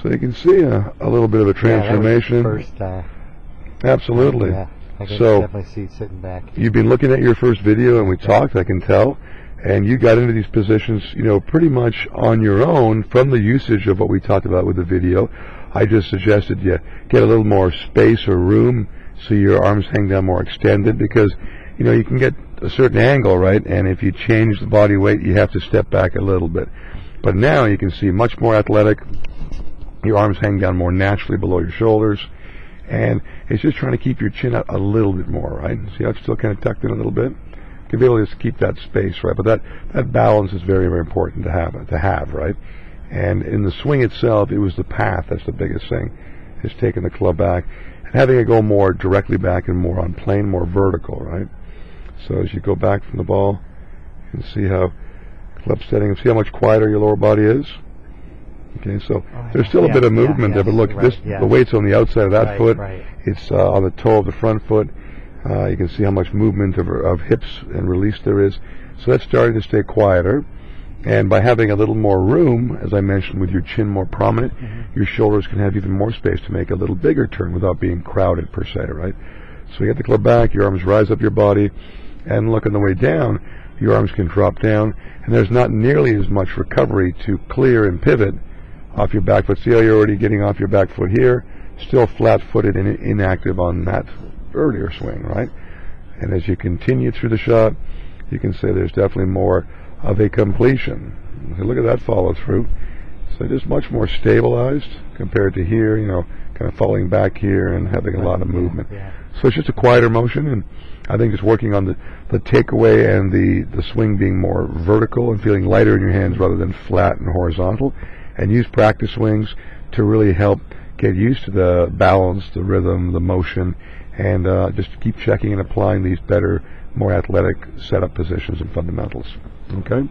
So you can see a little bit of a transformation. Yeah, that was the first, absolutely. Yeah, I can So definitely see it sitting back. You've been looking at your first video, and we talked, I can tell, and you got into these positions, pretty much on your own from the usage of what we talked about with the video. I just suggested you get a little more space or room so your arms hang down more extended, because you can get a certain angle, right? And if you change the body weight, you have to step back a little bit. But now you can see much more athletic. Your arms hang down more naturally below your shoulders. And it's just trying to keep your chin out a little bit more, right? See how it's still kind of tucked in a little bit? You can be able to just keep that space, right? But that balance is very, very important to have, right? And in the swing itself, it was the path that's the biggest thing. Is taking the club back and having it go more directly back and more on plane, more vertical, right? So as you go back from the ball, you can see how club setting, see how much quieter your lower body is. Okay, so there's still a bit of movement there, but look, the weight's on the outside of that foot. Right. It's on the toe of the front foot. You can see how much movement of hips and release there is. So that's starting to stay quieter. And by having a little more room, as I mentioned, with your chin more prominent, your shoulders can have even more space to make a little bigger turn without being crowded per se, right? So you get the club back, your arms rise up your body, and look on the way down, your arms can drop down, and there's not nearly as much recovery to clear and pivot off your back foot. See how you're already getting off your back foot here, still flat-footed and inactive on that earlier swing, right? And as you continue through the shot, you can say there's definitely more of a completion. So look at that follow through. So just much more stabilized compared to here, kind of falling back here and having a lot of movement. So it's just a quieter motion, and I think just working on the takeaway and the swing being more vertical and feeling lighter in your hands rather than flat and horizontal, and use practice swings to really help get used to the balance, the rhythm, the motion, and just keep checking and applying these better, more athletic setup positions and fundamentals. Okay?